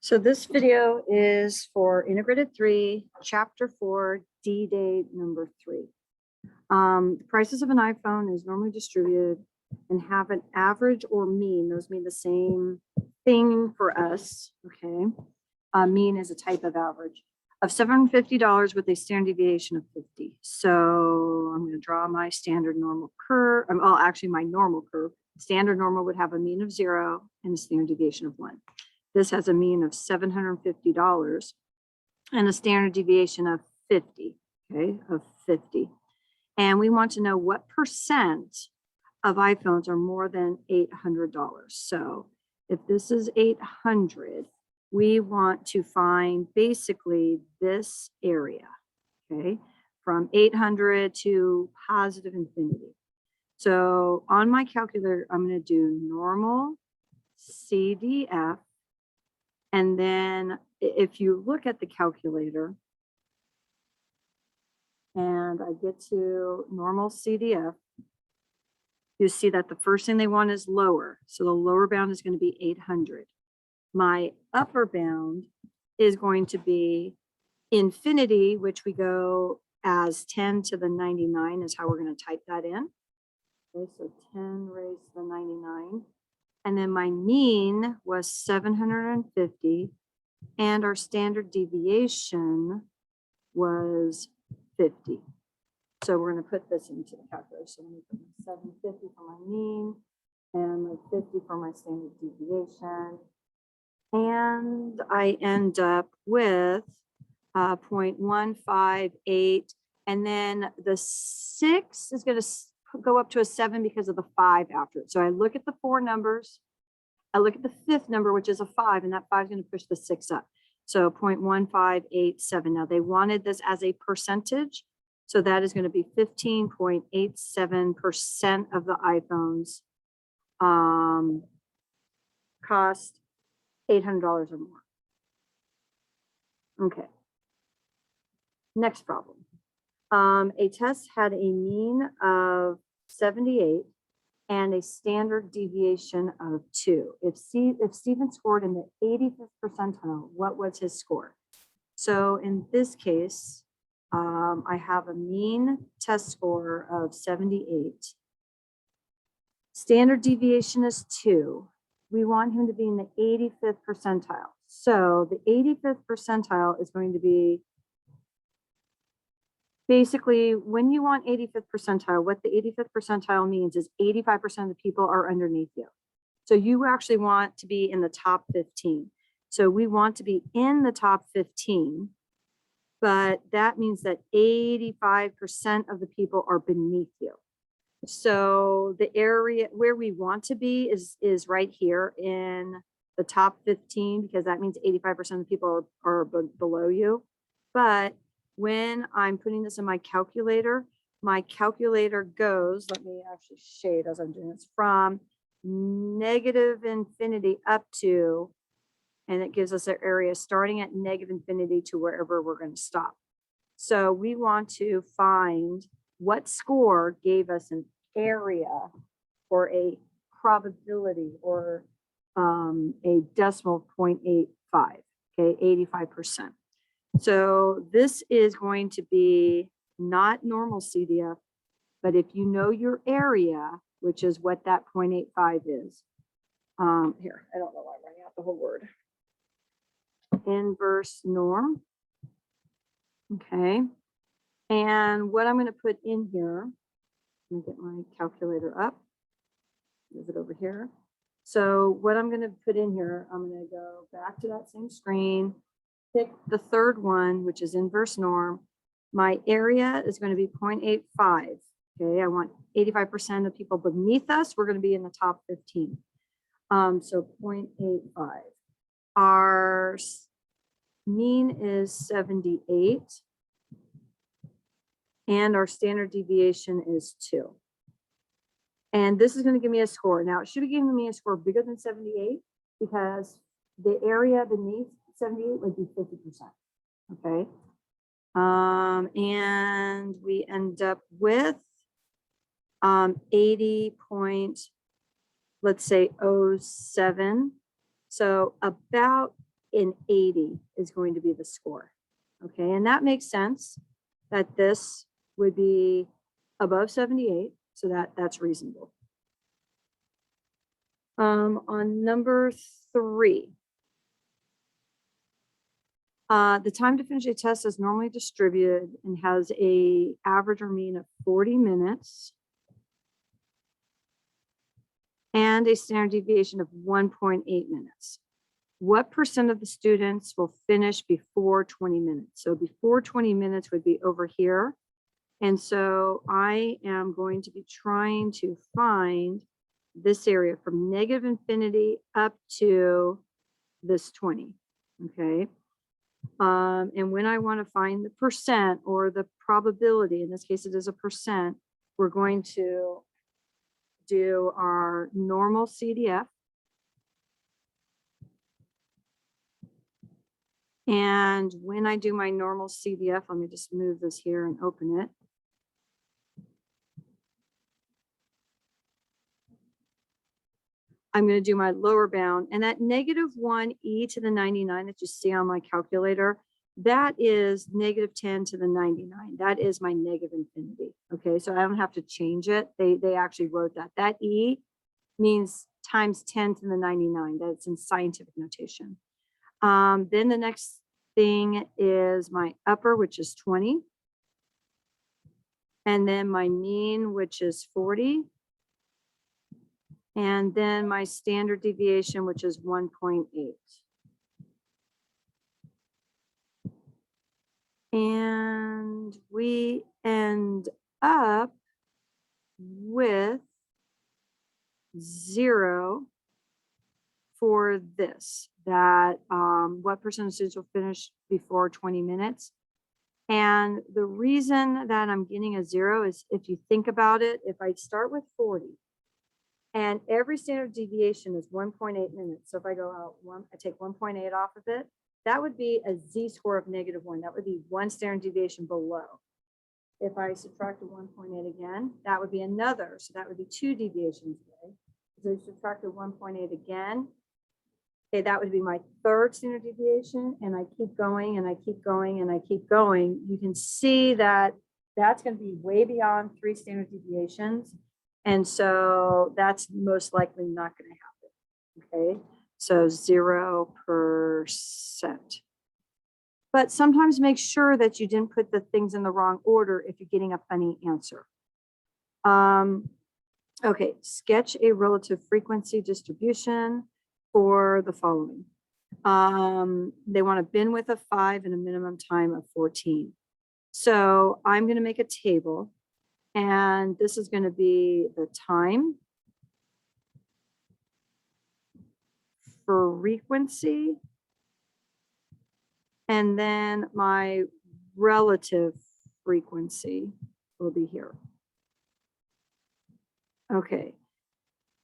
So this video is for Integrated 3, Chapter 4, D-Day number 3. The prices of an iPhone is normally distributed and have an average or mean. Those mean the same thing for us, okay? Mean is a type of average of $750 with a standard deviation of 50. So I'm going to draw my standard normal curve. Well, actually my normal curve. Standard normal would have a mean of 0 and a standard deviation of 1. This has a mean of $750 and a standard deviation of 50, okay, of 50. And we want to know what percent of iPhones are more than $800. So if this is 800, we want to find basically this area, okay, from 800 to positive infinity. So on my calculator, I'm going to do normal CDF. And then if you look at the calculator and I get to normal CDF, you see that the first thing they want is lower. So the lower bound is going to be 800. My upper bound is going to be infinity, which we go as 10 to the 99 is how we're going to type that in. Okay, so 10 raised to the 99. And then my mean was 750 and our standard deviation was 50. So we're going to put this into the calculator. So I'm going to put 750 for my mean and my 50 for my standard deviation. And I end up with 0.158. And then the 6 is going to go up to a 7 because of the 5 after it. So I look at the 4 numbers, I look at the 5th number, which is a 5, and that 5 is going to push the 6 up. So 0.1587. Now they wanted this as a percentage. So that is going to be 15.87% of the iPhones cost $800 or more. Okay. Next problem. A test had a mean of 78 and a standard deviation of 2. If Stephen scored in the 85th percentile, what was his score? So in this case, I have a mean test score of 78. Standard deviation is 2. We want him to be in the 85th percentile. So the 85th percentile is going to be basically, when you want 85th percentile, what the 85th percentile means is 85% of the people are underneath you. So you actually want to be in the top 15. So we want to be in the top 15, but that means that 85% of the people are beneath you. So the area where we want to be is right here in the top 15, because that means 85% of the people are below you. But when I'm putting this in my calculator goes, let me actually shade as I'm doing this, from negative infinity up to, and it gives us an area starting at negative infinity to wherever we're going to stop. So we want to find what score gave us an area or a probability or a decimal 0.85, okay, 85%. So this is going to be not normal CDF, but if you know your area, which is what that 0.85 is, here, I don't know why I'm writing out the whole word. Inverse norm, okay. And what I'm going to put in here, let me get my calculator up, move it over here. So what I'm going to put in here, I'm going to go back to that same screen, pick the third one, which is inverse norm. My area is going to be 0.85. Okay, I want 85% of people beneath us. We're going to be in the top 15. So 0.85. Our mean is 78. And our standard deviation is 2. And this is going to give me a score. Now, it should be giving me a score bigger than 78 because the area beneath 78 would be 50%. Okay. And we end up with 80 point, let's say 07. So about an 80 is going to be the score. Okay, and that makes sense that this would be above 78, so that's reasonable. On number 3, the time to finish a test is normally distributed and has a average or mean of 40 minutes and a standard deviation of 1.8 minutes. What percent of the students will finish before 20 minutes? So before 20 minutes would be over here. And so I am going to be trying to find this area from negative infinity up to this 20, okay? And when I want to find the percent or the probability, in this case it is a percent, we're going to do our normal CDF. And when I do my normal CDF, let me just move this here and open it. I'm going to do my lower bound, and that -1 e to the 99 that you see on my calculator, that is -10 to the 99. That is my negative infinity. Okay, so I don't have to change it. They actually wrote that. That e means times 10 to the 99. That's in scientific notation. Then the next thing is my upper, which is 20. And then my mean, which is 40. And then my standard deviation, which is 1.8. And we end up with 0 for this, that what percent of students will finish before 20 minutes. And the reason that I'm getting a 0 is, if you think about it, if I start with 40, and every standard deviation is 1.8 minutes. So if I go out I take 1.8 off of it, that would be a z-score of -1. That would be 1 standard deviation below. If I subtracted 1.8 again, that would be another. So that would be 2 deviations away. So I subtracted 1.8 again. Okay, that would be my 3rd standard deviation. And I keep going and I keep going and I keep going. You can see that that's going to be way beyond 3 standard deviations. And so that's most likely not going to happen. Okay, so 0%. But sometimes make sure that you didn't put the things in the wrong order if you're getting a funny answer. Okay, sketch a relative frequency distribution for the following. They want a bin width of 5 and a minimum time of 14. So I'm going to make a table. And this is going to be the time, frequency, and then my relative frequency will be here. Okay.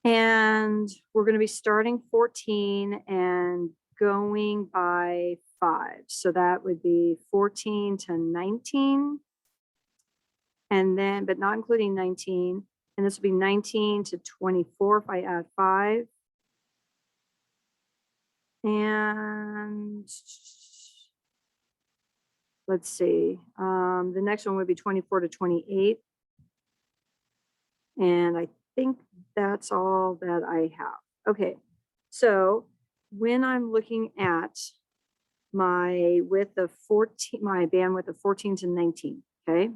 And we're going to be starting 14 and going by 5. So that would be 14 to 19. And then, but not including 19, and this will be 19 to 24 if I add 5. And let's see, the next one would be 24 to 28. And I think that's all that I have. Okay, so when I'm looking at my width of 14, my bandwidth of 14 to 19, okay,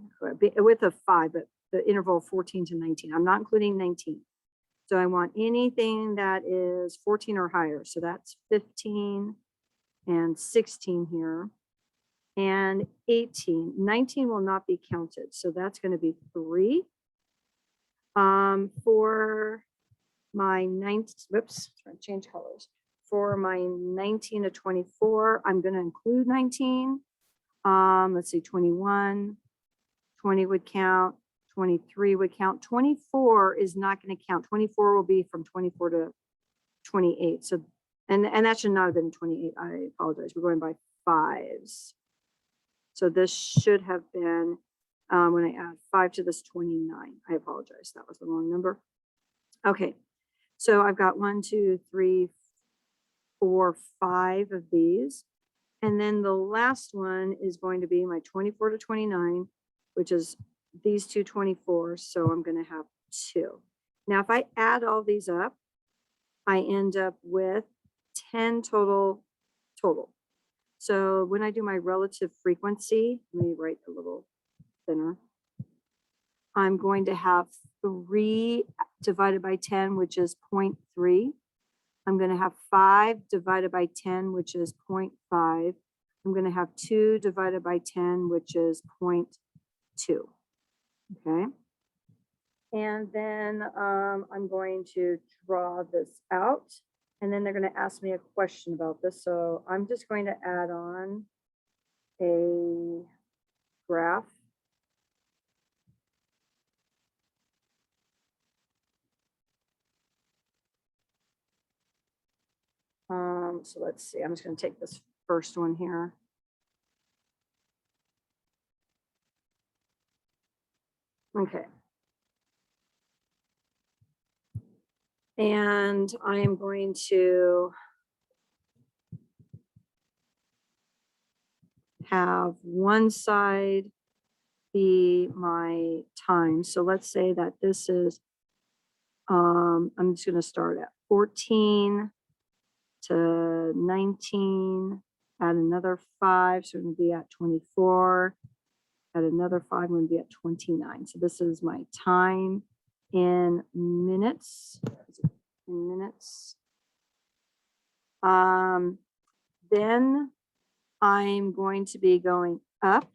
a width of 5, but the interval of 14 to 19. I'm not including 19. So I want anything that is 14 or higher. So that's 15 and 16 here, and 18. 19 will not be counted. So that's going to be 3. For my 19, whoops, trying to change colors. For my 19 to 24, I'm going to include 19. Let's see, 21. 20 would count, 23 would count, 24 is not going to count. 24 will be from 24 to 28. So, and that should not have been 28. I apologize. We're going by 5s. So this should have been, when I add 5 to this, 29. I apologize. That was the wrong number. Okay. So I've got 1, 2, 3, for 5 of these. And then the last one is going to be my 24 to 29, which is these two 24s. So I'm going to have 2. Now, if I add all these up, I end up with 10 total. So when I do my relative frequency, let me write a little thinner. I'm going to have 3 divided by 10, which is 0.3. I'm going to have 5 divided by 10, which is 0.5. I'm going to have 2 divided by 10, which is 0.2. Okay. And then I'm going to draw this out. And then they're going to ask me a question about this. So I'm just going to add on a graph. So let's see, I'm just going to take this first one here. Okay. And I am going to have one side be my time. So let's say that this is, I'm just going to start at 14 to 19, add another 5, so I'm going to be at 24, add another 5, I'm going to be at 29. So this is my time in minutes. Then I'm going to be going up.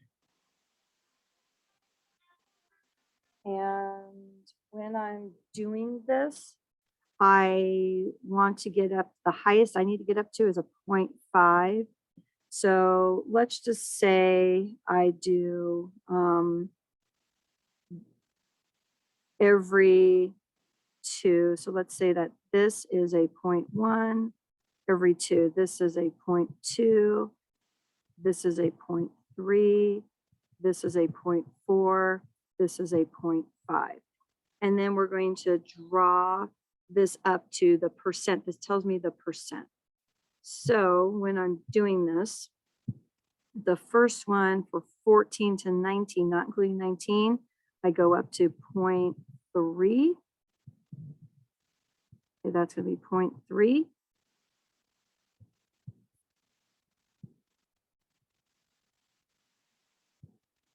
And when I'm doing this, I want to get up, the highest I need to get up to is a 0.5. So let's just say I do every 2. So let's say that this is a 0.1 every 2. This is a 0.2. This is a 0.3. This is a 0.4. This is a 0.5. And then we're going to draw this up to the percent. This tells me the percent. So when I'm doing this, the first one for 14 to 19, not including 19, I go up to 0.3. Okay, that's going to be 0.3.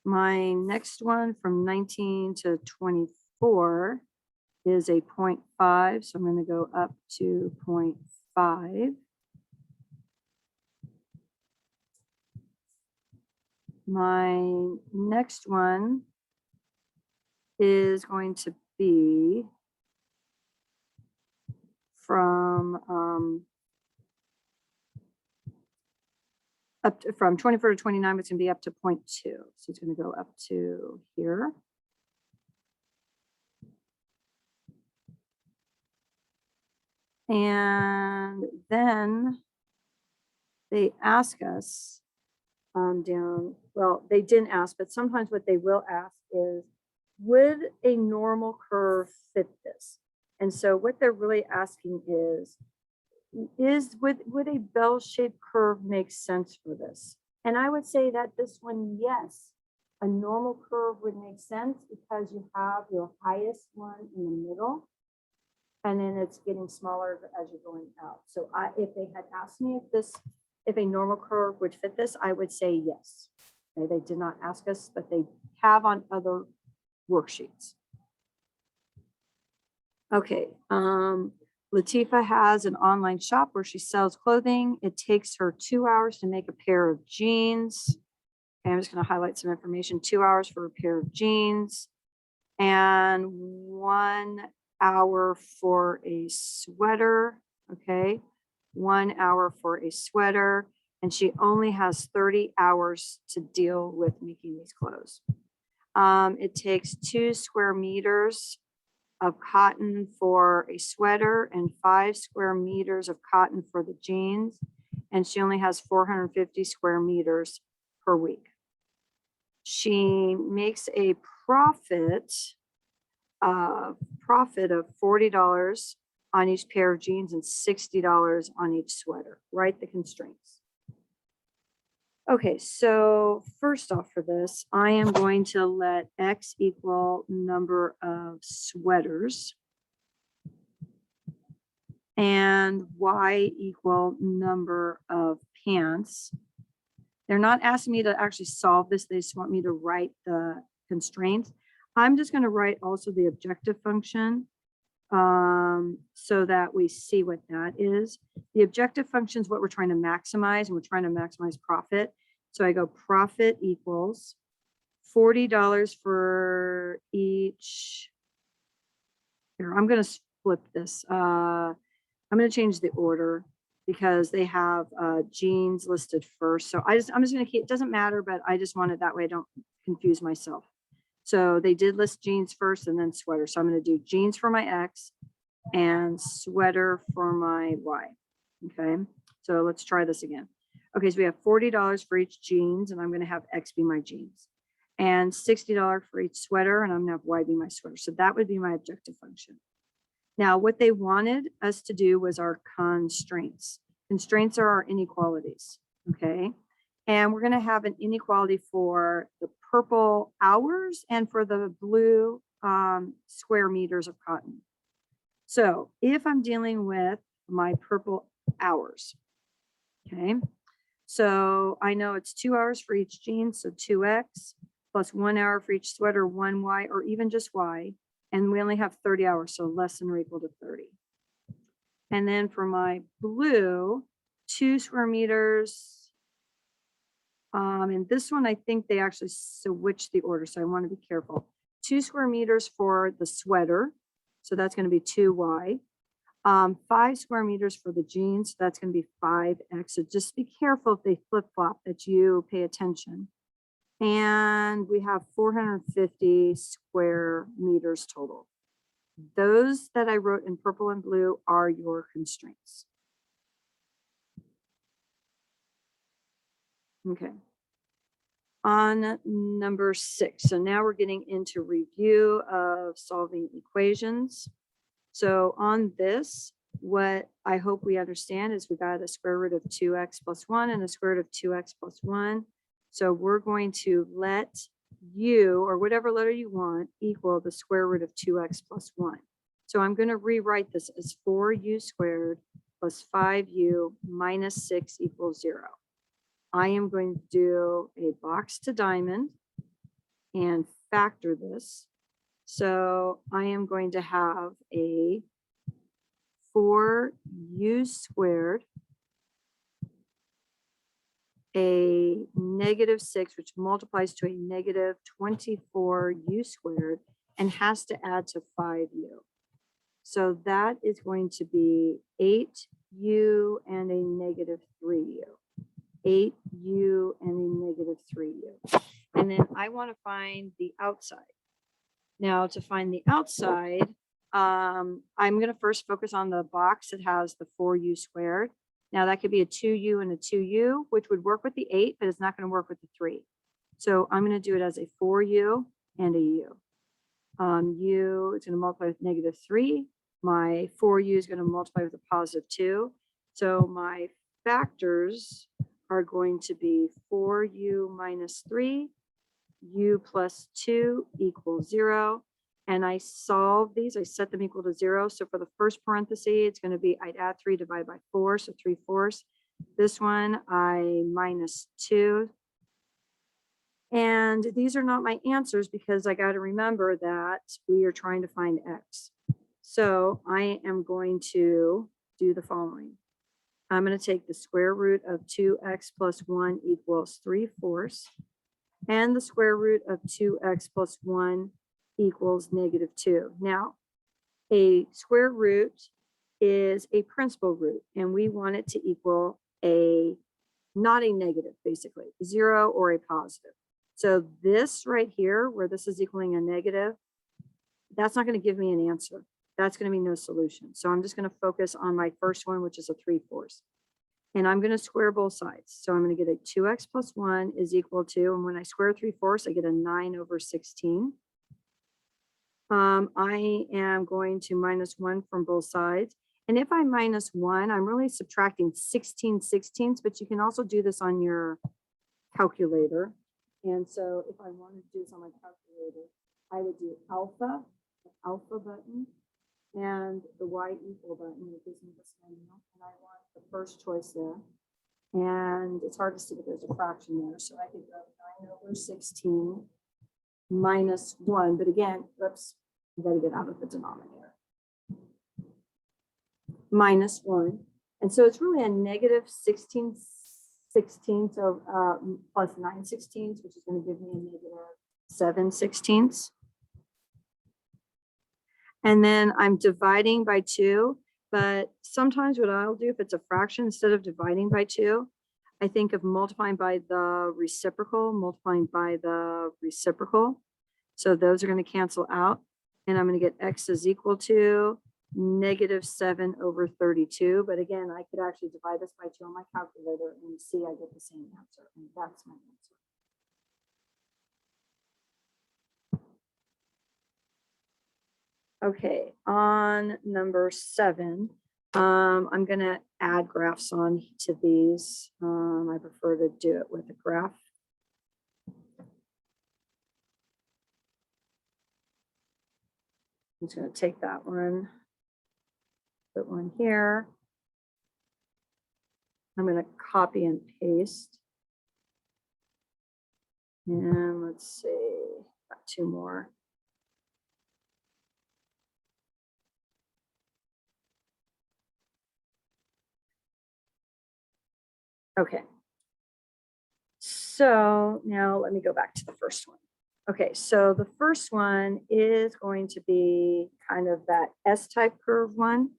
My next one from 19 to 24 is a 0.5. So I'm going to go up to 0.5. My next one is going to be from from 24 to 29, it's going to be up to 0.2. So it's going to go up to here. And then they ask us down, well, they didn't ask, but sometimes what they will ask is, would a normal curve fit this? And so what they're really asking is would a bell-shaped curve make sense for this? And I would say that this one, yes, a normal curve would make sense because you have your highest one in the middle, and then it's getting smaller as you're going out. So if they had asked me if a normal curve would fit this, I would say yes. Okay, they did not ask us, but they have on other worksheets. Okay, Latifa has an online shop where she sells clothing. It takes her 2 hours to make a pair of jeans. Okay, I'm just going to highlight some information. 2 hours for a pair of jeans and 1 hour for a sweater. Okay, 1 hour for a sweater. And she only has 30 hours to deal with making these clothes. It takes 2 square meters of cotton for a sweater and 5 square meters of cotton for the jeans. And she only has 450 square meters per week. She makes a profit of $40 on each pair of jeans and $60 on each sweater. Write the constraints. Okay, so first off for this, I am going to let X equal number of sweaters and Y equal number of pants. They're not asking me to actually solve this. They just want me to write the constraints. I'm just going to write also the objective function so that we see what that is. The objective function is what we're trying to maximize, and we're trying to maximize profit. So I go profit equals $40 for each. Here, I'm going to flip this. I'm going to change the order because they have jeans listed first. So I'm just going to keep, it doesn't matter, but I just want it that way. I don't confuse myself. So they did list jeans first and then sweater. So I'm going to do jeans for my X and sweater for my Y. Okay, so let's try this again. Okay, so we have $40 for each jeans, and I'm going to have X be my jeans, and $60 for each sweater, and I'm going to have Y be my sweater. So that would be my objective function. Now, what they wanted us to do was our constraints. Constraints are our inequalities. Okay, and we're going to have an inequality for the purple hours and for the blue square meters of cotton. So if I'm dealing with my purple hours, okay, so I know it's 2 hours for each jean, so 2X plus 1 hour for each sweater, 1Y, or even just Y, and we only have 30 hours, so less than or equal to 30. And then for my blue, 2 square meters. And this one, I think they actually switched the order, so I want to be careful. 2 square meters for the sweater, so that's going to be 2Y. 5 square meters for the jeans, so that's going to be 5X. So just be careful if they flip-flop that you pay attention. And we have 450 square meters total. Those that I wrote in purple and blue are your constraints. Okay. On number 6, so now we're getting into review of solving equations. So on this, what I hope we understand is we got a square root of 2x plus 1 and a square root of 2x plus 1. So we're going to let u, or whatever letter you want, equal the square root of 2x plus 1. So I'm going to rewrite this as 4u squared plus 5u minus 6 equals 0. I am going to do a box to diamond and factor this. So I am going to have a 4u squared, a negative 6, which multiplies to a negative 24u squared and has to add to 5u. So that is going to be 8u and a negative 3u. 8u and a negative 3u. And then I want to find the outside. Now to find the outside, I'm going to first focus on the box that has the 4u squared. Now that could be a 2u and a 2u, which would work with the 8, but it's not going to work with the 3. So I'm going to do it as a 4u and a u. U is going to multiply with negative 3. My 4u is going to multiply with a positive 2. So my factors are going to be 4u minus 3, u plus 2 equals 0. And I solve these, I set them equal to 0. So for the first parenthesis, it's going to be, I'd add 3 divided by 4, so 3/4. This one, I minus 2. And these are not my answers because I got to remember that we are trying to find x. So I am going to do the following. I'm going to take the square root of 2x plus 1 equals 3/4, and the square root of 2x plus 1 equals negative 2. Now, a square root is a principal root, and we want it to equal a, not a negative, basically, 0 or a positive. So this right here, where this is equaling a negative, that's not going to give me an answer. That's going to be no solution. So I'm just going to focus on my first one, which is a 3/4. And I'm going to square both sides. So I'm going to get a 2x plus 1 is equal to, and when I square 3/4, I get a 9/16. I am going to minus 1 from both sides. And if I minus 1, I'm really subtracting 16/16, but you can also do this on your calculator. And so if I wanted to do this on my calculator, I would do alpha, the alpha button, and the y equal button. It gives me this menu, and I want the first choice there. And it's hard to see, but there's a fraction there. So I could go 9/16 minus 1. But again, whoops, I got to get out of the denominator. Minus 1. And so it's really a negative 16/16, so plus 9/16, which is going to give me a negative 7/16. And then I'm dividing by 2. But sometimes what I'll do, if it's a fraction, instead of dividing by 2, I think of multiplying by the reciprocal, multiplying by the reciprocal. So those are going to cancel out. And I'm going to get x is equal to negative 7/32. But again, I could actually divide this by 2 on my calculator and see I get the same answer. And that's my answer. Okay, on number 7, I'm going to add graphs on to these. I prefer to do it with a graph. I'm just going to take that one, put one here. I'm going to copy and paste. And let's see, got 2 more. Okay. So now let me go back to the first one. Okay, so the first one is going to be kind of that S-type curve one.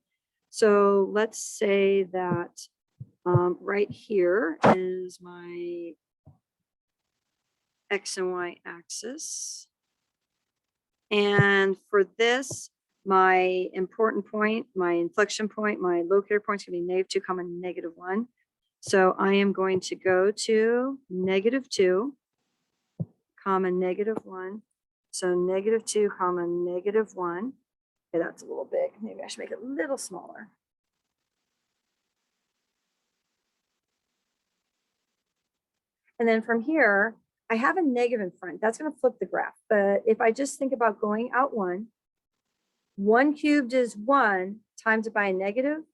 So let's say that right here is my X and Y axis. And for this, my important point, my inflection point, my locator point is going to be -2, -1. So I am going to go to -2, -1. So -2, -1. Okay, that's a little big. Maybe I should make it a little smaller. And then from here, I have a negative in front. That's going to flip the graph. But if I just think about going out 1 cubed is 1, times it by a negative,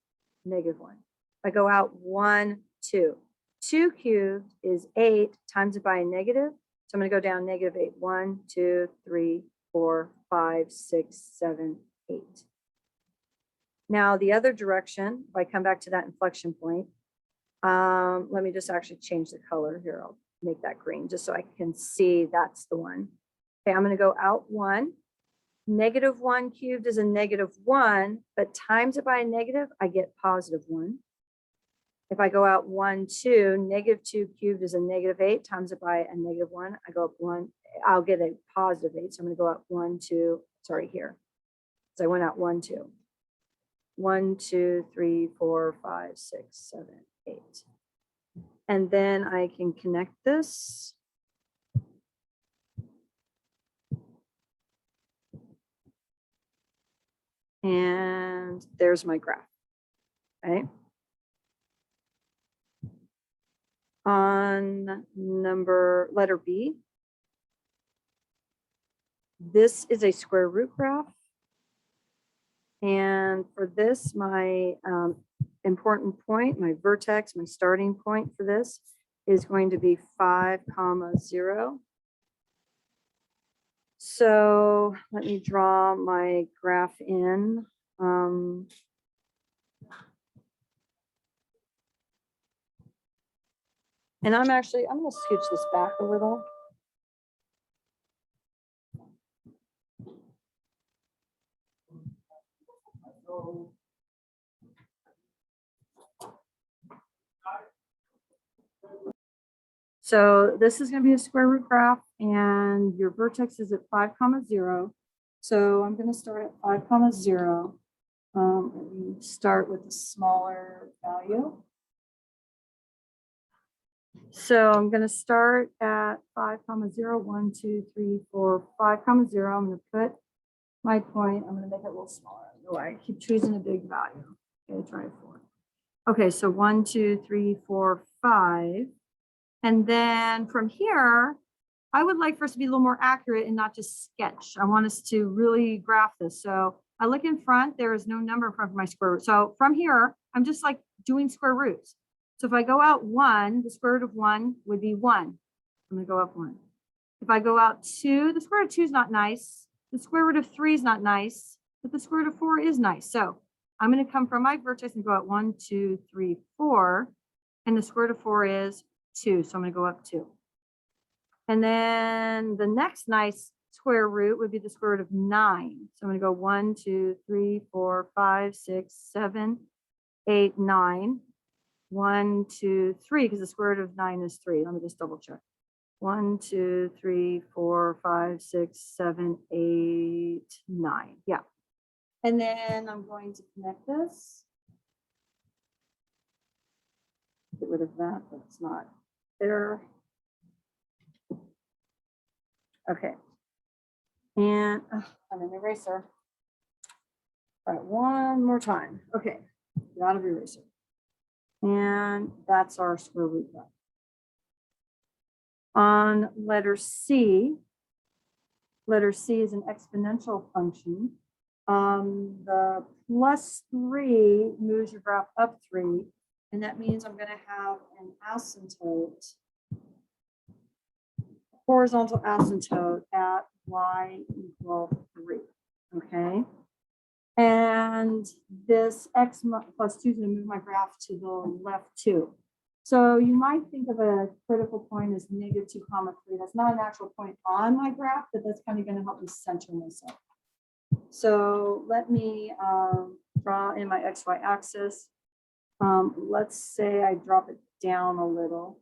-1. If I go out 1, 2. 2 cubed is 8, times it by a negative. So I'm going to go down -8. 1, 2, 3, 4, 5, 6, 7, 8. Now the other direction, if I come back to that inflection point, let me just actually change the color here. I'll make that green just so I can see that's the one. Okay, I'm going to go out 1. -1 cubed is a -1, but times it by a negative, I get +1. If I go out 1, 2, -2 cubed is a -8, times it by a -1, I go up 1, I'll get a +8. So I'm going to go out 1, 2, sorry, here. So I went out 1, 2. 1, 2, 3, 4, 5, 6, 7, 8. And then I can connect this. And there's my graph. Okay. On letter B, this is a square root graph. And for this, my important point, my vertex, my starting point for this is going to be 5, 0. So let me draw my graph in. And I'm going to scooch this back a little. So this is going to be a square root graph, and your vertex is at 5, 0. So I'm going to start at 5, 0. Let me start with a smaller value. So I'm going to start at 5, 0, 1, 2, 3, 4, 5, 0. I'm going to put my point. I'm going to make it a little smaller. I keep choosing a big value. Okay, try 4. Okay, so 1, 2, 3, 4, 5. And then from here, I would like for us to be a little more accurate and not just sketch. I want us to really graph this. So I look in front, there is no number in front of my square root. So from here, I'm just like doing square roots. So if I go out 1, the square root of 1 would be 1. I'm gonna go up 1. If I go out 2, the square root of 2 is not nice. The square root of 3 is not nice, but the square root of 4 is nice. So I'm gonna come from my vertex and go out 1, 2, 3, 4. And the square root of 4 is 2. So I'm gonna go up 2. And then the next nice square root would be the square root of 9. So I'm going to go 1, 2, 3, 4, 5, 6, 7, 8, 9. 1, 2, 3, because the square root of 9 is 3. Let me just double check. 1, 2, 3, 4, 5, 6, 7, 8, 9. Yeah. And then I'm going to connect this. Get rid of that. That's not there. Okay, and I'm an eraser. All right, one more time. Okay, get out of eraser. And that's our square root done. On letter C is an exponential function. The +3 moves your graph up 3, and that means I'm going to have an asymptote, horizontal asymptote at y equal 3, okay? And this x plus 2 is going to move my graph to the left 2. So you might think of a critical point as -2, 3. That's not an actual point on my graph, but that's kind of going to help me center myself. So let me draw in my xy axis. Let's say I drop it down a little.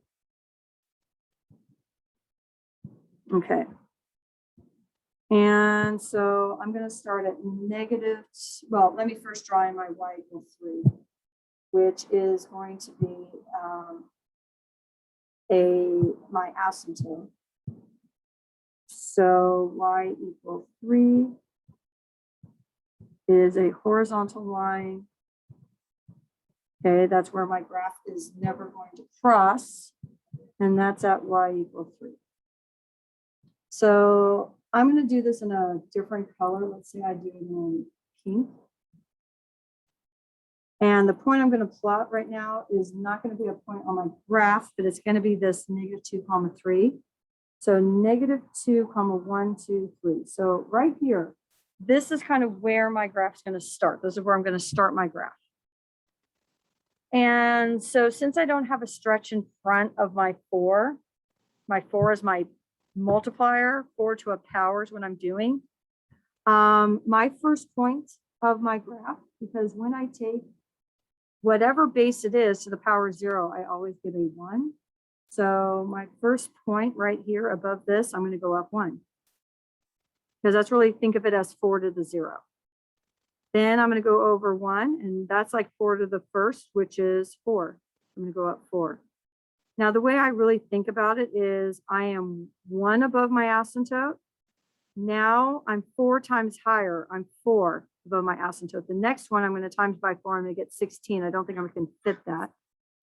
Okay. And so I'm going to start at negative. Well, let me first draw in my y equals 3, which is going to be my asymptote. So y equals 3 is a horizontal line. Okay, that's where my graph is never going to cross, and that's at y equals 3. So I'm going to do this in a different color. Let's say I do it in pink. And the point I'm going to plot right now is not going to be a point on my graph, but it's going to be this -2, 3. So -2, 1, 2, 3. So right here, this is kind of where my graph is going to start. This is where I'm going to start my graph. And so since I don't have a stretch in front of my 4 is my multiplier, 4 to a power is what I'm doing. My first point of my graph, because when I take whatever base it is to the power 0, I always get a 1. So my first point right here above this, I'm going to go up 1. Because that's really, think of it as 4 to the 0. Then I'm going to go over 1, and that's like 4 to the first, which is 4. I'm going to go up 4. Now, the way I really think about it is I am 1 above my asymptote. Now I'm 4 times higher. I'm 4 above my asymptote. The next one I'm going to times by 4. I'm going to get 16. I don't think I can fit that.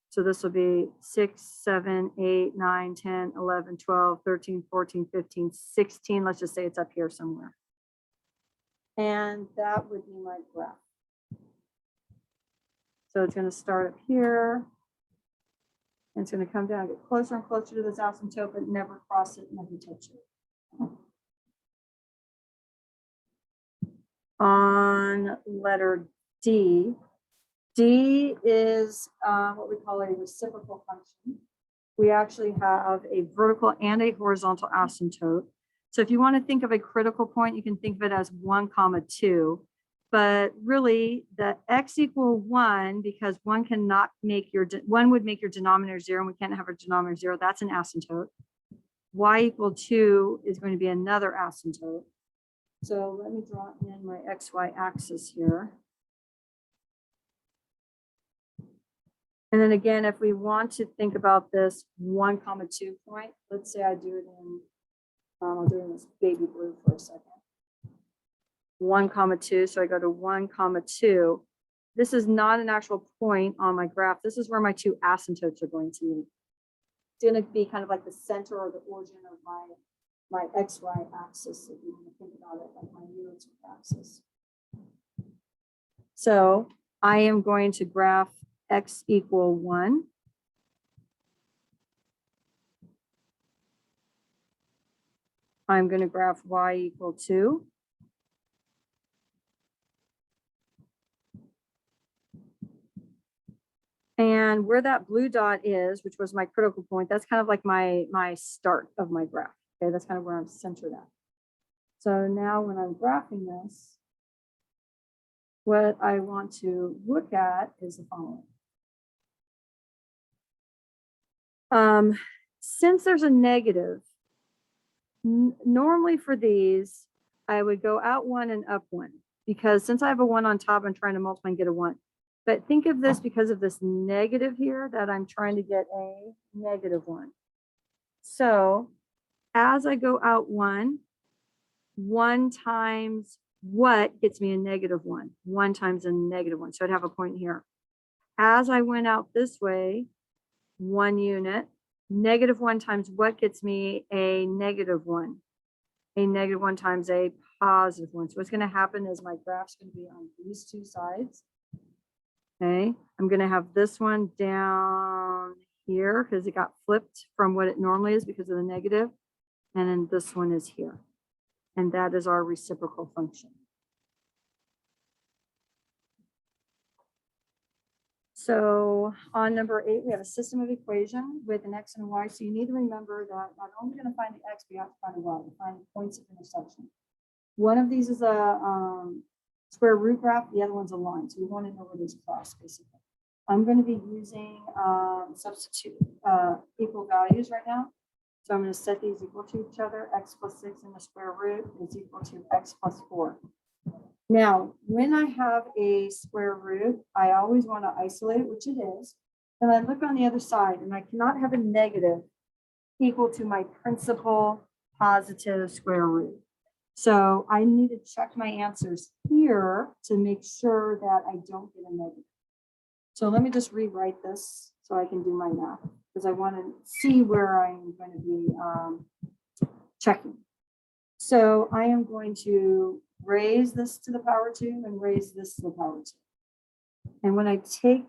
So this will be 6, 7, 8, 9, 10, 11, 12, 13, 14, 15, 16. Let's just say it's up here somewhere. And that would be my graph. So it's going to start up here. And it's going to come down, get closer and closer to this asymptote, but never cross it, never touch it. On letter D, D is what we call a reciprocal function. We actually have a vertical and a horizontal asymptote. So if you want to think of a critical point, you can think of it as 1, 2. But really, the x equal 1, because 1 cannot make your 1 would make your denominator 0, and we can't have a denominator 0. That's an asymptote. Y equal 2 is going to be another asymptote. So let me draw in my xy axis here. And then again, if we want to think about this 1, 2 point, let's say I do it in, I'll do it in this baby blue for a second. 1, 2, so I go to 1, 2. this is not an actual point on my graph. This is where my two asymptotes are going to meet. It's going to be kind of like the center or the origin of my XY axis, if you want to think about it like my units axis. So I am going to graph x equal 1. I'm going to graph y equal 2. And where that blue dot is, which was my critical point, that's kind of like my start of my graph. Okay, that's kind of where I'm centered at. So now when I'm graphing this, what I want to look at is the following. Since there's a negative, normally for these, I would go out 1 and up 1, because since I have a 1 on top, I'm trying to multiply and get a 1. But think of this because of this negative here, that I'm trying to get a negative 1. So as I go out 1, 1 times what gets me a negative 1? 1 times a negative 1. So I'd have a point here. As I went out this way, 1 unit, negative 1 times what gets me a negative 1? A negative 1 times a positive 1. So what's going to happen is my graph's going to be on these two sides. Okay, I'm going to have this one down here because it got flipped from what it normally is because of the negative. And then this one is here. And that is our reciprocal function. So on number 8, we have a system of equation with an x and a y. So you need to remember that not only going to find the x, we have to find a y, to find points of intersection. One of these is a square root graph, the other one's a line. So we want to know where these cross, basically. I'm going to be using substitute equal values right now. So I'm going to set these equal to each other. X plus 6 in the square root is equal to x plus 4. Now, when I have a square root, I always want to isolate it, which it is. And I look on the other side, and I cannot have a negative equal to my principal positive square root. So I need to check my answers here to make sure that I don't get a negative. So let me just rewrite this so I can do my math, because I want to see where I'm going to be checking. So I am going to raise this to the power 2 and raise this to the power 2. And when I take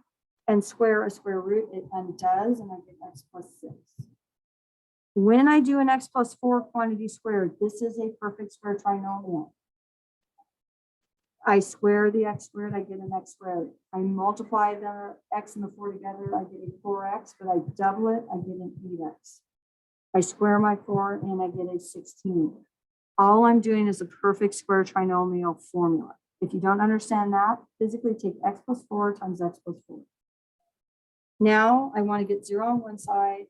and square a square root, it undoes and I get x plus 6. When I do an x plus 4 quantity squared, this is a perfect square trinomial. I square the x squared, I get an x squared. I multiply the x and the 4 together, I get a 4x, but I double it, I get an 8x. I square my 4 and I get a 16. All I'm doing is a perfect square trinomial formula. If you don't understand that, physically take x plus 4 times x plus 4. Now I want to get 0 on one side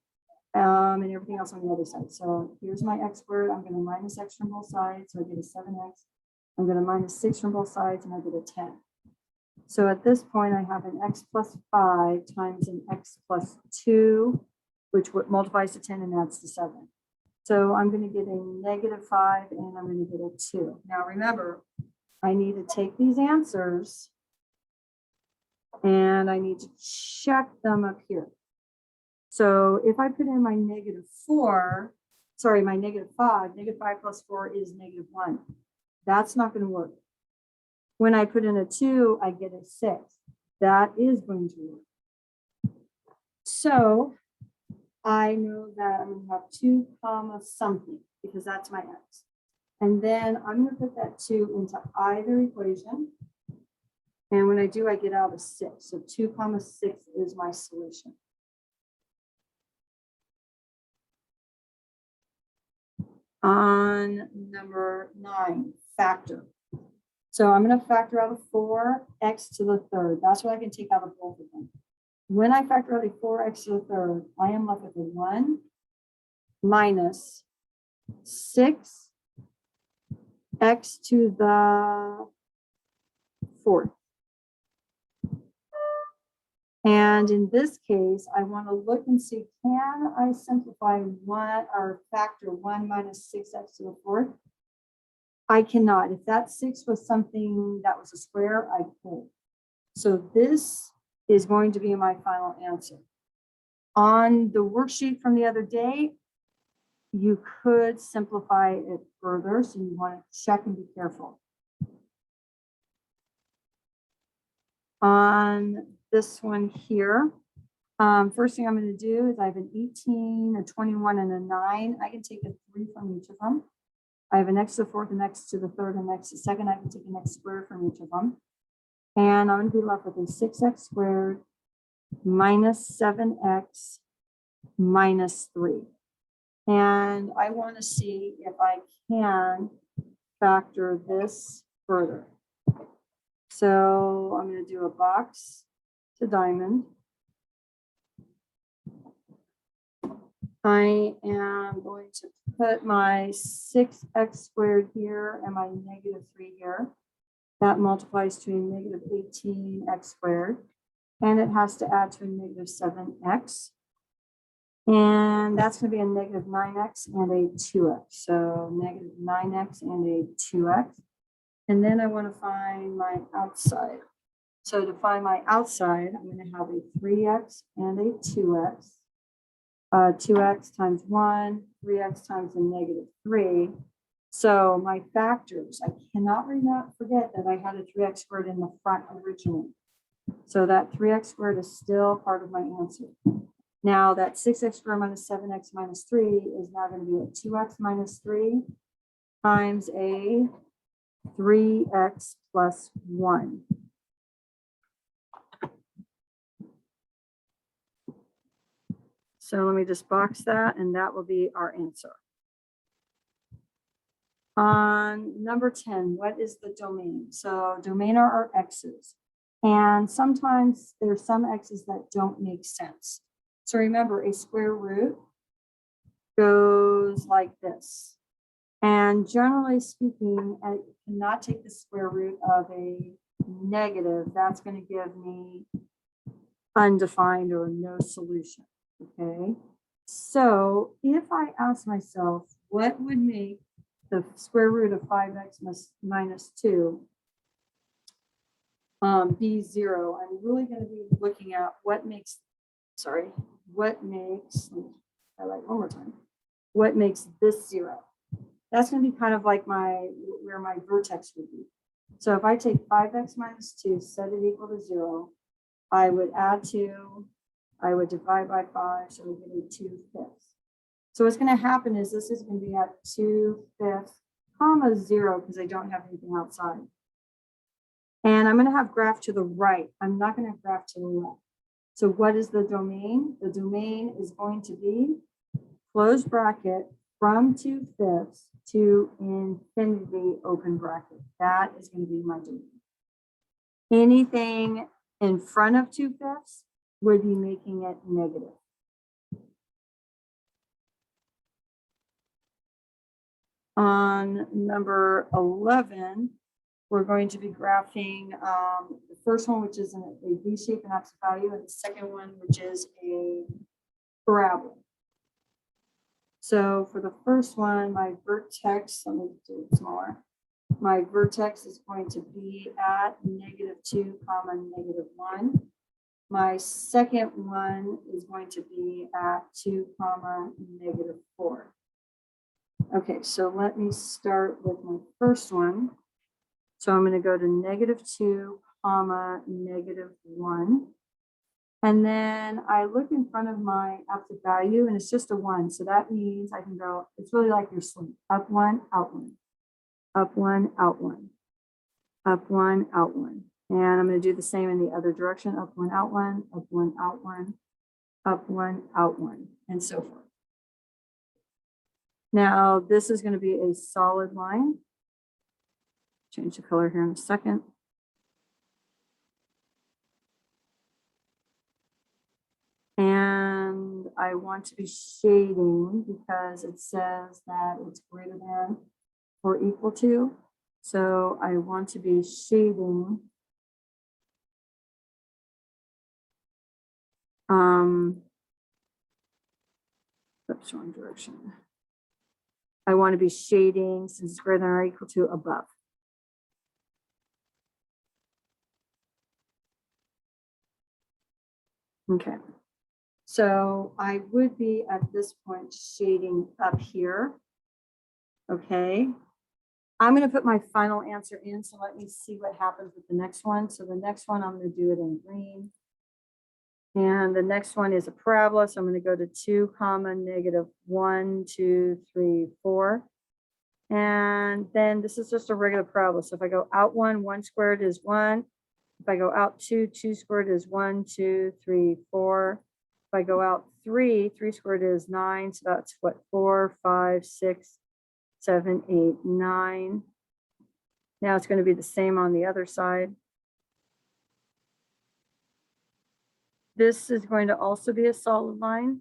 and everything else on the other side. So here's my x squared. I'm going to minus x from both sides, so I get a 7x. I'm going to minus 6 from both sides, and I get a 10. So at this point, I have an x plus 5 times an x plus 2, which multiplies to 10 and adds to 7. So I'm going to get a negative 5 and I'm going to get a 2. Now remember, I need to take these answers and I need to check them up here. So if I put in my negative 5, negative 5 plus 4 is negative 1. That's not going to work. When I put in a 2, I get a 6. That is going to work. So I know that I'm going to have 2 comma something because that's my x. And then I'm going to put that 2 into either equation. And when I do, I get out a 6. So 2 comma 6 is my solution. On number 9, factor. So I'm going to factor out a 4x to the third. That's what I can take out of both of them. When I factor out a 4x to the third, I am left with a 1 minus 6x to the fourth. And in this case, I want to look and see, can I simplify 1 or factor 1 minus 6x to the fourth? I cannot. If that 6 was something that was a square, I could. So this is going to be my final answer. On the worksheet from the other day, you could simplify it further, so you want to check and be careful. On this one here, first thing I'm going to do is I have an 18, a 21, and a 9. I can take a 3 from each of them. I have an x to the fourth, an x to the third, and an x to the second. I can take an x squared from each of them. And I'm going to be left with a 6x squared minus 7x minus 3. And I want to see if I can factor this further. So I'm going to do a box to diamond. I am going to put my 6x squared here and my negative 3 here. That multiplies to a negative 18x squared. And it has to add to a negative 7x. And that's going to be a negative 9x and a 2x. So negative 9x and a 2x. And then I want to find my outside. So to find my outside, I'm going to have a 3x and a 2x. 2x times 1, 3x times a negative 3. So my factors, I cannot forget that I had a 3x squared in the front originally. So that 3x squared is still part of my answer. Now that 6x squared minus 7x minus 3 is now going to be a 2x minus 3 times a 3x plus 1. So let me just box that, and that will be our answer. On number 10, what is the domain? So domain are our x's. And sometimes there's some x's that don't make sense. So remember, a square root goes like this. And generally speaking, I cannot take the square root of a negative. That's going to give me undefined or no solution. Okay. So if I ask myself, what would make the square root of 5x minus 2 be 0? I'm really going to be looking at what makes, let me highlight one more time. What makes this 0? That's going to be kind of like where my vertex would be. So if I take 5x minus 2, set it equal to 0, I would add 2, I would divide by 5, so we get a 2/5. So what's going to happen is this is going to be at 2/5, comma 0, because I don't have anything outside. And I'm going to have graph to the right. I'm not going to have graph to the left. So what is the domain? The domain is going to be closed bracket from 2/5 to infinity open bracket. That is going to be my domain. Anything in front of 2/5 would be making it negative. On number 11, we're going to be graphing the first one, which is a V shape and absolute value, and the second one, which is a parabola. So for the first one, my vertex, let me do it smaller. My vertex is going to be at -2, -1. My second one is going to be at 2, -4. Okay, so let me start with my first one. So I'm going to go to -2, -1. And then I look in front of my absolute value, and it's just a 1. So that means I can go, it's really like your sleep. Up 1, out 1. Up 1, out 1. Up 1, out 1. And I'm going to do the same in the other direction. Up 1, out 1. Up 1, out 1. Up 1, out 1. And so forth. Now, this is going to be a solid line. Change the color here in a second. And I want to be shading because it says that it's greater than or equal to. So I want to be shading oops, wrong direction. I want to be shading, since it's greater than or equal to, above. Okay. So I would be at this point shading up here. Okay. I'm going to put my final answer in. So let me see what happens with the next one. So the next one, I'm going to do it in green. And the next one is a parabola. So I'm going to go to 2, negative 1, 2, 3, 4. And then this is just a regular parabola. So if I go out 1, 1 squared is 1. If I go out 2, 2 squared is 1, 2, 3, 4. If I go out 3, 3 squared is 9. So that's what, 4, 5, 6, 7, 8, 9. Now it's going to be the same on the other side. This is going to also be a solid line.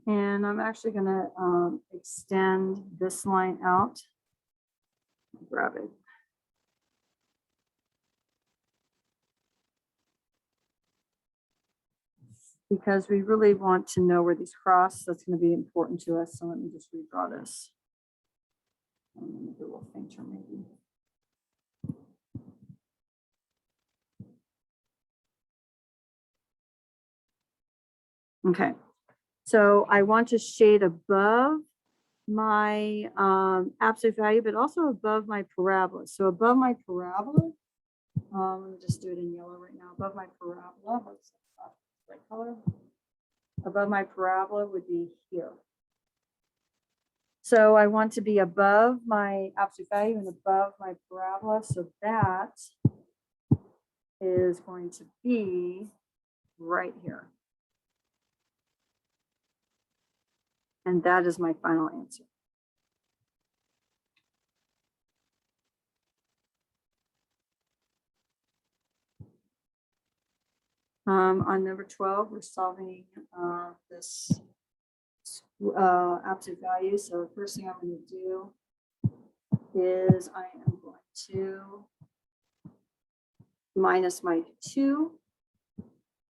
And I'm actually going to extend this line out. Grab it. Because we really want to know where these cross. That's going to be important to us. So let me just redraw this. I'm going to do a little fainter maybe. Okay. So I want to shade above my absolute value, but also above my parabola. So above my parabola, let me just do it in yellow right now. Above my parabola, what's that right color? Above my parabola would be here. So I want to be above my absolute value and above my parabola. So that is going to be right here. And that is my final answer. On number 12, we're solving this absolute value. So the first thing I'm going to do is I am going to minus my 2.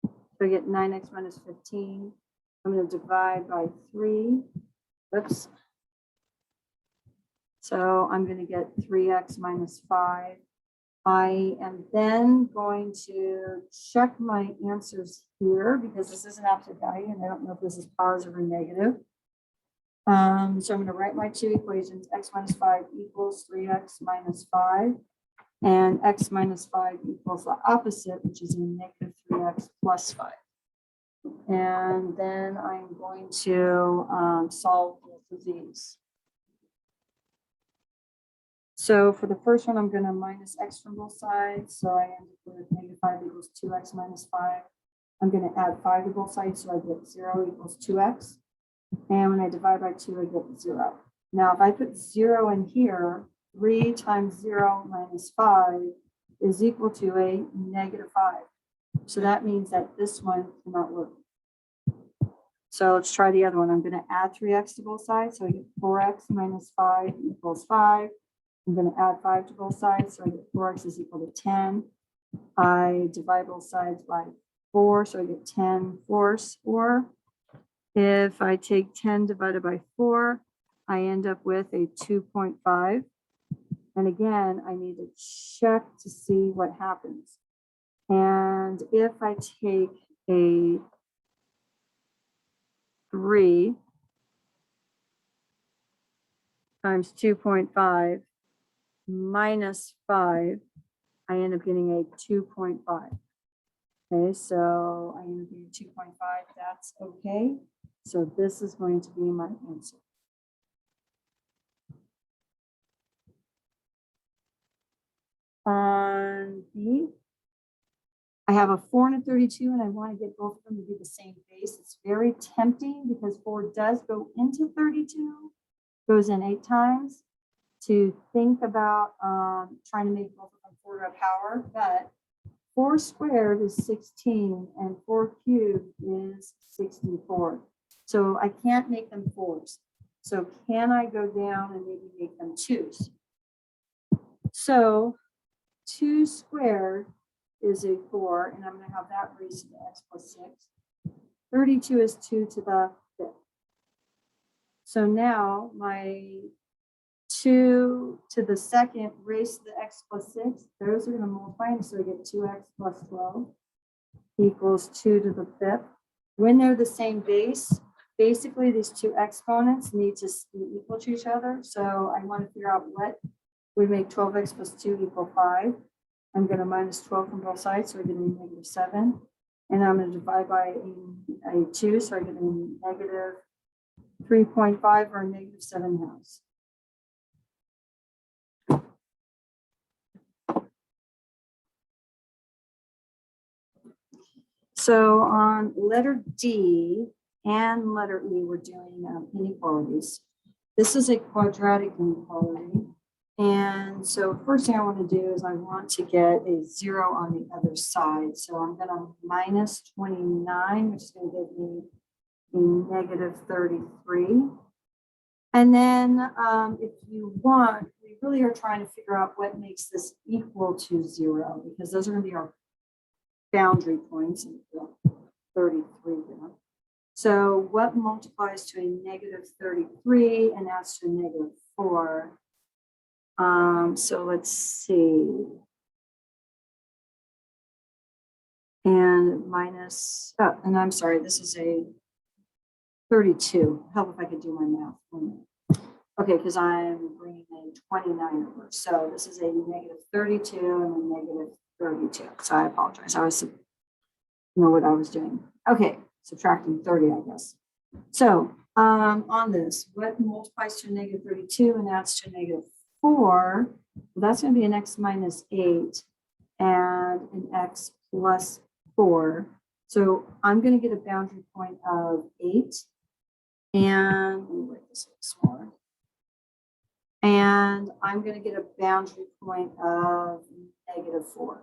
So I get 9x minus 15. I'm going to divide by 3. Oops. So I'm going to get 3x minus 5. I am then going to check my answers here because this is an absolute value and I don't know if this is positive or negative. So I'm going to write my two equations. X minus 5 equals 3x minus 5. And x minus 5 equals the opposite, which is a negative 3x plus 5. And then I'm going to solve both of these. So for the first one, I'm going to minus x from both sides. So I end up with negative 5 equals 2x minus 5. I'm going to add 5 to both sides. So I get 0 equals 2x. And when I divide by 2, I get 0. Now, if I put 0 in here, 3 times 0 minus 5 is equal to a negative 5. So that means that this one cannot work. So let's try the other one. I'm going to add 3x to both sides. So I get 4x minus 5 equals 5. I'm going to add 5 to both sides. So I get 4x is equal to 10. I divide both sides by 4. So I get 10 fourths. Or if I take 10 divided by 4, I end up with a 2.5. And again, I need to check to see what happens. And if I take a 3 times 2.5 minus 5, I end up getting a 2.5. Okay, so I end up getting 2.5. That's okay. So this is going to be my answer. On B, I have a 4 and a 32, and I want to get both of them to be the same base. It's very tempting because 4 does go into 32, goes in 8 times, to think about trying to make both of them 4 to a power, but 4 squared is 16 and 4 cubed is 64. So I can't make them 4s. So can I go down and maybe make them 2s? So 2 squared is a 4, and I'm going to have that raised to x plus 6. 32 is 2 to the 5th. So now my 2 to the second raised to the x plus 6, those are going to multiply, so we get 2x plus 12 equals 2 to the 5th. When they're the same base, basically these two exponents need to be equal to each other. So I want to figure out what would make 12x plus 2 equal 5. I'm going to minus 12 from both sides, so I get a negative 7. And I'm going to divide by a 2, so I get a negative 3.5 or a negative 7/2. So on letter D and letter E, we're doing inequalities. This is a quadratic inequality. And so first thing I want to do is I want to get a 0 on the other side. So I'm going to minus 29, which is going to give me a negative 33. And then if you want, we really are trying to figure out what makes this equal to 0, because those are going to be our boundary points, and 33 there. So what multiplies to a negative 33 and adds to a negative 4? So let's see. And minus, oh, and I'm sorry, this is a 32. Help if I could do my math. Okay, because I'm bringing a 29 over. So this is a negative 32 and a negative 32. So I apologize. I was, know what I was doing. Okay, subtracting 30, I guess. So on this, what multiplies to a negative 32 and adds to a negative 4? Well, that's going to be an x minus 8 and an x plus 4. So I'm going to get a boundary point of 8. And let me write this a little smaller. And I'm going to get a boundary point of negative 4.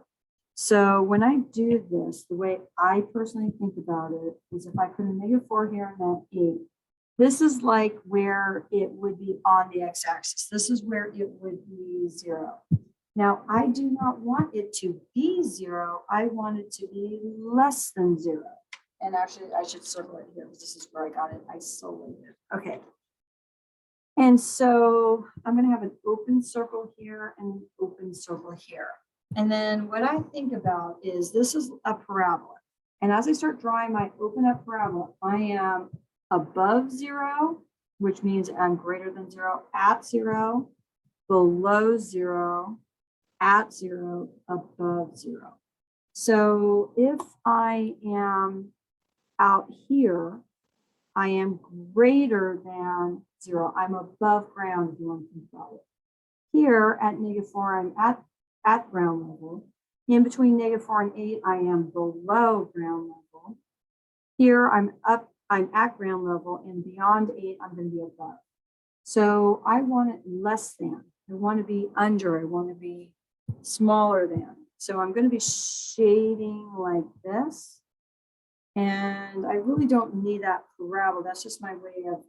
So when I do this, the way I personally think about it is if I put a negative 4 here and then 8, this is like where it would be on the x-axis. This is where it would be 0. Now, I do not want it to be 0. I want it to be less than 0. And actually, I should circle it here because this is where I got it isolated. Okay. And so I'm going to have an open circle here and an open circle here. And then what I think about is this is a parabola. And as I start drawing my open up parabola, I am above 0, which means I'm greater than 0, at 0, below 0, at 0, above 0. So if I am out here, I am greater than 0. I'm above ground, if you want to think about it. Here at negative 4, I'm at ground level. In between negative 4 and 8, I am below ground level. Here I'm at ground level, and beyond 8, I'm going to be above. So I want it less than. I want to be under. I want to be smaller than. So I'm going to be shading like this. And I really don't need that parabola. That's just my way of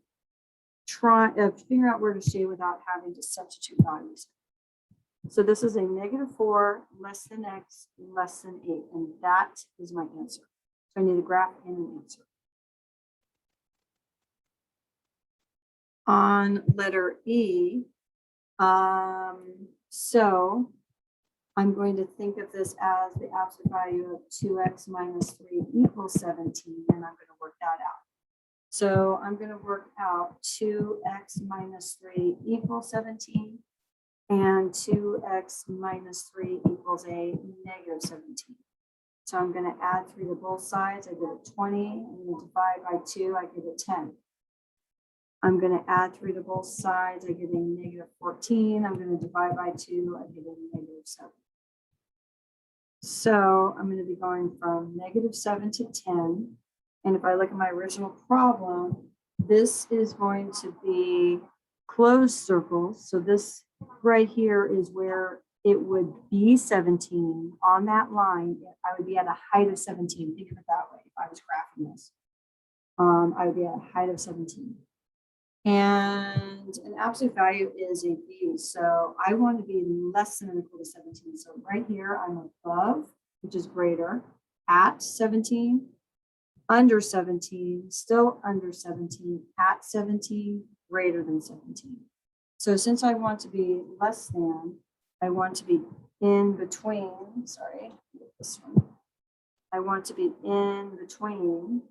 figuring out where to shade without having to substitute values. So this is a negative 4 less than x less than 8. And that is my answer. So I need a graph and an answer. On letter E, so I'm going to think of this as the absolute value of 2x minus 3 equals 17, and I'm going to work that out. So I'm going to work out 2x minus 3 equals 17, and 2x minus 3 equals a negative 17. So I'm going to add 3 to both sides. I get a 20. I'm going to divide by 2. I get a 10. I'm going to add 3 to both sides. I get a negative 14. I'm going to divide by 2. I get a negative 7. So I'm going to be going from negative 7 to 10. And if I look at my original problem, this is going to be closed circles. So this right here is where it would be 17 on that line. I would be at a height of 17. Think of it that way. If I was graphing this, I would be at a height of 17. And an absolute value is a b. So I want to be less than or equal to 17. So right here, I'm above, which is greater, at 17, under 17, still under 17, at 17, greater than 17. So since I want to be less than, I want to be in between, sorry, this one. I want to be in between,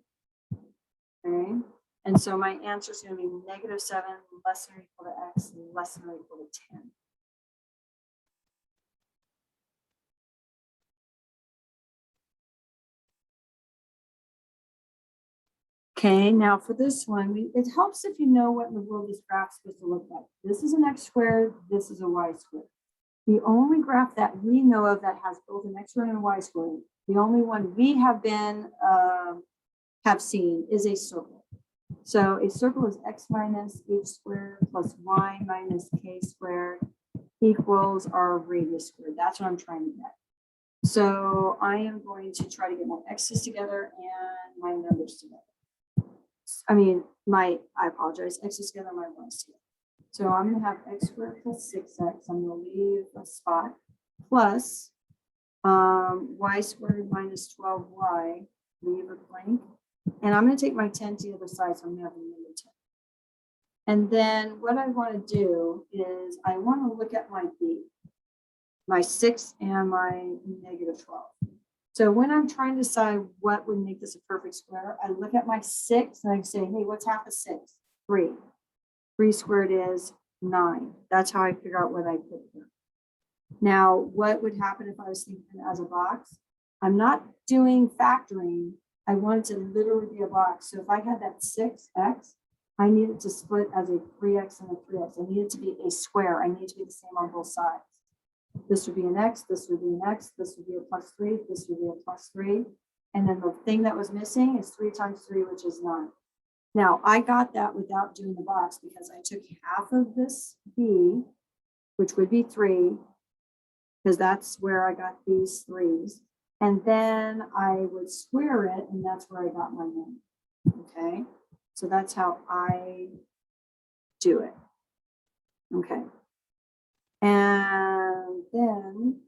okay? And so my answer is going to be -7 less than or equal to x less than or equal to 10. Okay, now for this one, it helps if you know what in the world this graph is supposed to look like. This is an x squared, this is a y squared. The only graph that we know of that has both an x squared and a y squared, the only one we have seen is a circle. So a circle is x minus h squared plus y minus k squared equals our radius squared. That's what I'm trying to get. So I am going to try to get my x's together and my numbers together. I apologize, x's together, my y's together. So I'm going to have x squared plus 6x. I'm going to leave a spot plus y squared minus 12y, leave a blank. And I'm going to take my 10 to the other side, so I'm going to have a -10. And then what I want to do is I want to look at my b, my 6 and my -12. So when I'm trying to decide what would make this a perfect square, I look at my 6 and I say, hey, what's half of 6? 3. 3 squared is 9. That's how I figure out what I put here. Now, what would happen if I was thinking as a box? I'm not doing factoring. I want it to literally be a box. So if I had that 6x, I need it to split as a 3x and a 3x. I need it to be a square. I need it to be the same on both sides. This would be an x, this would be an x, this would be a +3, this would be a +3. And then the thing that was missing is 3 times 3, which is 9. Now, I got that without doing the box because I took half of this b, which would be 3, because that's where I got these 3's. And then I would square it, and that's where I got my 9. Okay, so that's how I do it. Okay. And then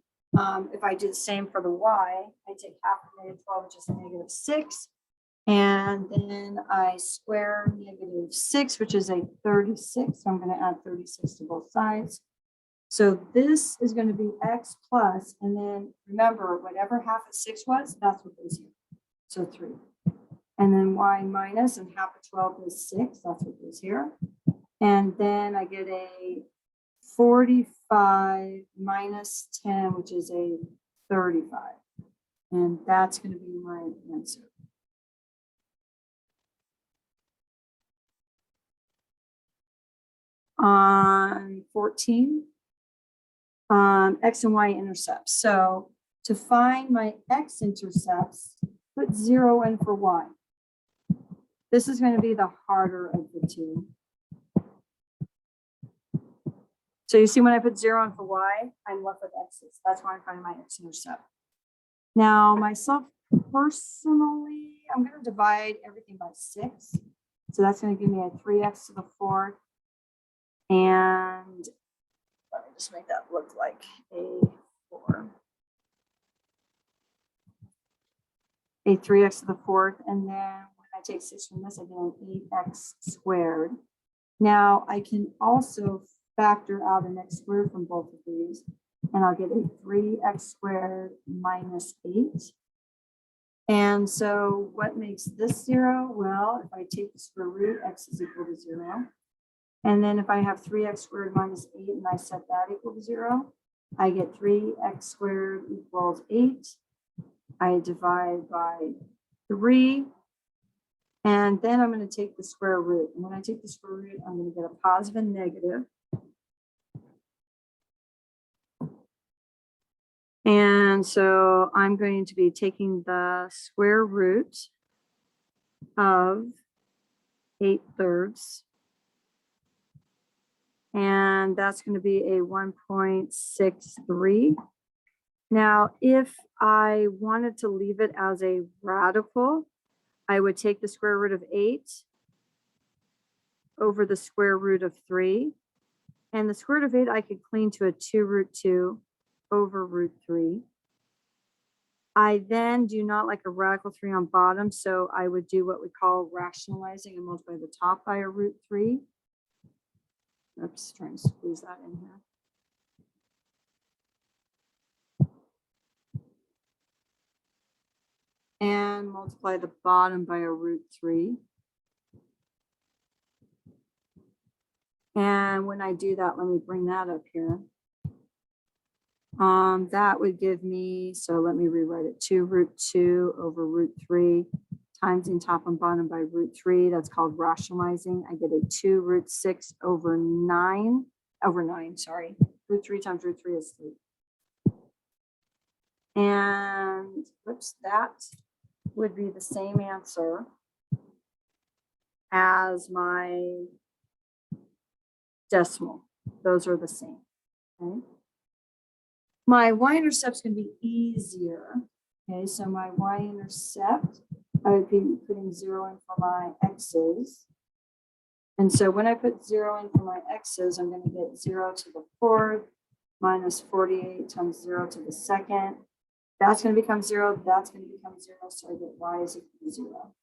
if I do the same for the y, I take half of -12, which is -6. And then I square -6, which is a 36. So I'm going to add 36 to both sides. So this is going to be x plus, and then remember, whatever half of 6 was, that's what goes here. So 3. And then y minus, and half of 12 is 6. That's what goes here. And then I get a 45 minus 10, which is a 35. And that's going to be my answer. On 14, x and y intercepts. So to find my x intercepts, put 0 in for y. This is going to be the harder of the two. So you see when I put 0 in for y, I'm left with x's. That's why I'm finding my x-intercept. Now myself personally, I'm going to divide everything by 6. So that's going to give me a 3x to the 4th. And let me just make that look like a 4. A 3x to the 4th. And then when I take 6 from this, I get an 8x squared. Now I can also factor out an x squared from both of these, and I'll get a 3x squared minus 8. And so what makes this 0? Well, if I take the square root, x is equal to 0. And then if I have 3x squared minus 8 and I set that equal to 0, I get 3x squared equals 8. I divide by 3. And then I'm going to take the square root. And when I take the square root, I'm going to get a positive and negative. And so I'm going to be taking the square root of 8/3. And that's going to be a 1.63. Now, if I wanted to leave it as a radical, I would take the square root of 8 over the square root of 3. And the square root of 8, I could clean to a 2 root 2 over root 3. I then do not like a radical 3 on bottom, so I would do what we call rationalizing and multiply the top by a root 3. Oops, trying to squeeze that in here. And multiply the bottom by a √3. And when I do that, let me bring that up here. That would give me, so let me rewrite it, 2√2 over √3 times in top and bottom by √3. That's called rationalizing. I get a 2√6 over 9, sorry. √3 times √3 is 3. And oops, that would be the same answer as my decimal. Those are the same. Okay. My y-intercept's going to be easier. Okay, so my y-intercept, I would be putting 0 in for my x's. And so when I put 0 in for my x's, I'm going to get 0 to the 4th minus 48 times 0 to the 2nd. That's going to become 0. That's going to become 0. So I get y is equal to 0.